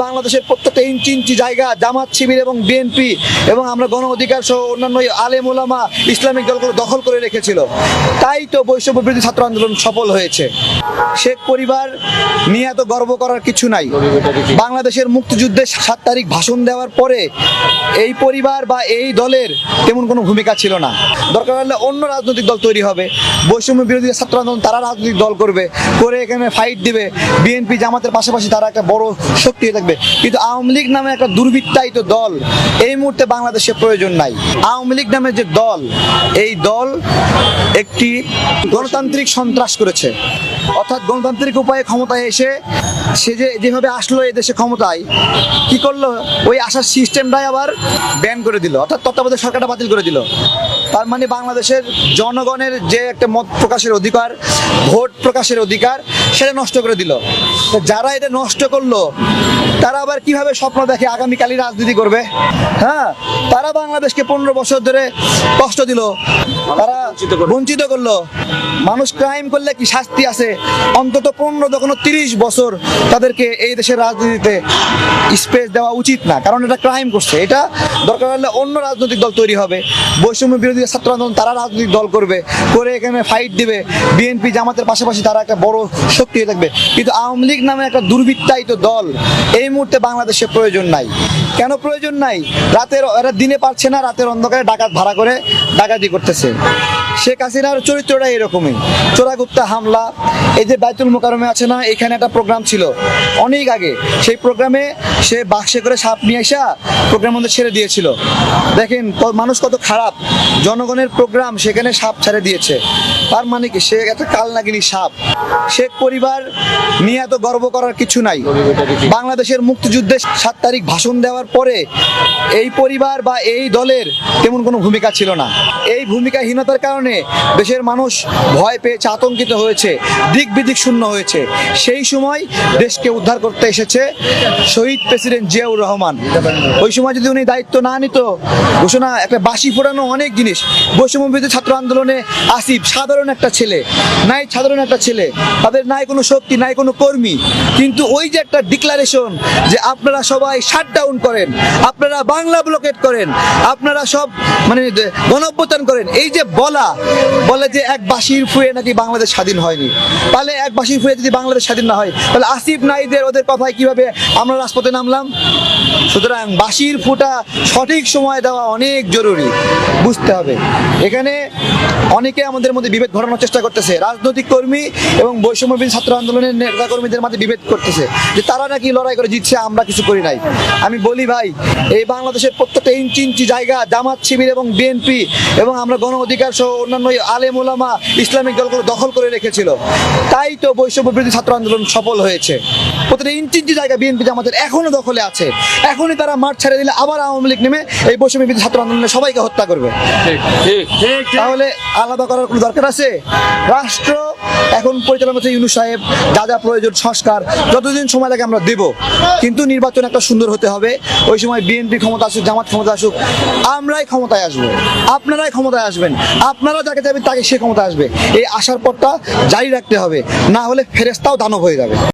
বাংলাদেশের প্রত্যেকটা ইঞ্চি ইঞ্চি জায়গা জামাত শিবির এবং বিএনপি এবং আমরা গণ অধিকার সহ অন্যান্য আলেম ওলামা ইসলামিক দলগুলো দখল করে রেখেছিল। তাই তো বৈষম্য বিরোধী ছাত্র আন্দোলন সফল হয়েছে। শেখ পরিবার নিয়ে এত গর্ব করার কিছু নাই। বাংলাদেশের মুক্তিযুদ্ধে 7 তারিখ ভাষণ দেওয়ার পরে এই পরিবার বা এই দলের তেমন কোনো ভূমিকা ছিল না। দরকার হলে অন্য রাজনৈতিক দল তৈরি হবে, বৈষম্য বিরোধী ছাত্র আন্দোলন তারা রাজনৈতিক দল করবে, করে এখানে ফাইট দিবে। বিএনপি জামাতের পাশাপাশি তারা একটা বড় শক্তি হয়ে থাকবে। কিন্তু আওয়ামী লীগ নামে একটা দুর্বৃত্তায়িত দল এই মুহূর্তে বাংলাদেশে প্রয়োজন নাই। আওয়ামী লীগ নামে যে দল, এই দল একটি গণতান্ত্রিক সন্ত্রাস করেছে। অর্থাৎ গণতান্ত্রিক উপায়ে ক্ষমতায় এসে সে যেভাবে আসলো এই দেশে ক্ষমতায়, কি করলো, ওই আসার সিস্টেমটাই আবার ব্যান করে দিল, অর্থাৎ তত্ত্বাবধায়ক সরকারটা বাতিল করে দিল। তার মানে বাংলাদেশের জনগণের যে একটা মত প্রকাশের অধিকার, ভোট প্রকাশের অধিকার, সেটা নষ্ট করে দিল। যারা এটা নষ্ট করলো তারা আবার কিভাবে স্বপ্ন দেখে আগামীকালই রাজনীতি করবে? হ্যাঁ, তারা বাংলাদেশকে 15 বছর ধরে কষ্ট দিল, তারা বঞ্চিত করলো। মানুষ ক্রাইম করলে কি শাস্তি আছে? অন্তত 15 কোনো 30 বছর তাদেরকে এই দেশের রাজনীতিতে স্পেস দেওয়া উচিত না, কারণ এটা ক্রাইম করছে। এটা দরকার হলে অন্য রাজনৈতিক দল তৈরি হবে, বৈষম্য বিরোধী ছাত্র আন্দোলন তারা রাজনৈতিক দল করবে, করে এখানে ফাইট দিবে। বিএনপি জামাতের পাশাপাশি তারা একটা বড় শক্তি হয়ে থাকবে। কিন্তু আওয়ামী লীগ নামে একটা দুর্বৃত্তায়িত দল এই মুহূর্তে বাংলাদেশে প্রয়োজন নাই। কেন প্রয়োজন নাই? এরা দিনে পারছে না, রাতের অন্ধকারে ডাকাত ভাড়া করে ডাকাতি করতেছে। শেখ হাসিনার চরিত্রটা এরকমই, চোরাগুপ্তা হামলা। এই যে বাইতুল মোকাররমে আছে না, এখানে একটা প্রোগ্রাম ছিল অনেক আগে, সেই প্রোগ্রামে সে বাক্সে করে সাপ নিয়ে আসা প্রোগ্রামের মধ্যে ছেড়ে দিয়েছিল। দেখেন মানুষ কত খারাপ, জনগণের প্রোগ্রাম সেখানে সাপ ছেড়ে দিয়েছে। তার মানে কি সে একটা কালনাগিনী সাপ। শেখ পরিবার নিয়ে এত গর্ব করার কিছু নাই। বাংলাদেশের মুক্তিযুদ্ধে 7 তারিখ ভাষণ দেওয়ার পরে এই পরিবার বা এই দলের তেমন কোনো ভূমিকা ছিল না। এই ভূমিকাহীনতার কারণে দেশের মানুষ ভয় পেয়েছে, আতঙ্কিত হয়েছে, দিক বিদিক শূন্য হয়েছে। সেই সময় দেশকে উদ্ধার করতে এসেছে শহীদ প্রেসিডেন্ট জিয়াউর রহমান। ওই সময় যদি উনি দায়িত্ব না নিত, ঘোষণা একটা বাঁশি ফোড়ানো অনেক জিনিস। বৈষম্য বিরোধী ছাত্র আন্দোলনে আসিফ সাধারণ একটা ছেলে, সাধারণ একটা ছেলে, তাদের নাই কোনো শক্তি, নাই কোনো কর্মী, কিন্তু ওই যে একটা ডিক্লারেশন যে আপনারা সবাই শাটডাউন করেন, আপনারা বাংলা ব্লকেট করেন, আপনারা সব মানে গণঅভ্যুত্থান করেন, এই যে বলে যে এক বাঁশির ফুয়ে নাকি বাংলাদেশ স্বাধীন হয়নি। তাহলে এক বাঁশির ফুয়ে যদি বাংলাদেশ স্বাধীন না হয়, তাহলে আসিফ নাইদের ওদের কথায় কিভাবে আমরা রাজপথে নামলাম? সুতরাং বাঁশির ফুটা সঠিক সময় দেওয়া অনেক জরুরি, বুঝতে হবে। এখানে অনেকে আমাদের মধ্যে বিভেদ ঘটানোর চেষ্টা করতেছে, রাজনৈতিক কর্মী এবং বৈষম্য বিরোধী ছাত্র আন্দোলনের নেতা কর্মীদের মধ্যে বিভেদ করতেছে যে তারা নাকি লড়াই করে জিতছে, আমরা কিছু করি নাই। আমি বলি ভাই, এই বাংলাদেশের প্রত্যেকটা ইঞ্চি ইঞ্চি জায়গা জামাত শিবির এবং বিএনপি এবং আমরা গণ অধিকার সহ অন্যান্য আলেম ওলামা ইসলামিক দলগুলো দখল করে রেখেছিল। তাই তো বৈষম্য বিরোধী ছাত্র আন্দোলন সফল হয়েছে। প্রত্যেকটা ইঞ্চি ইঞ্চি জায়গা বিএনপি জামাতের এখনো দখলে আছে। এখনই তারা মাঠ ছেড়ে দিলে আবার আওয়ামী লীগ নেমে এই বৈষম্য বিরোধী ছাত্র আন্দোলনে সবাইকে হত্যা করবে। তাহলে আলাদা করার কোনো দরকার আছে? রাষ্ট্র এখন পরিচালনা করছে ইউনূস সাহেব, যা প্রয়োজন সংস্কার যতদিন সময় লাগে আমরা দেব, কিন্তু নির্বাচন একটা সুন্দর হতে হবে। ওই সময় বিএনপি ক্ষমতা আসুক, জামাত ক্ষমতা আসুক, আমরাই ক্ষমতায় আসবো, আপনারাই ক্ষমতায় আসবেন, আপনারা যাকে যাবেন তাকে সে ক্ষমতা আসবে। এই আসার পথটা জারি রাখতে হবে, না হলে ফেরেশতাও দানব হয়ে যাবে।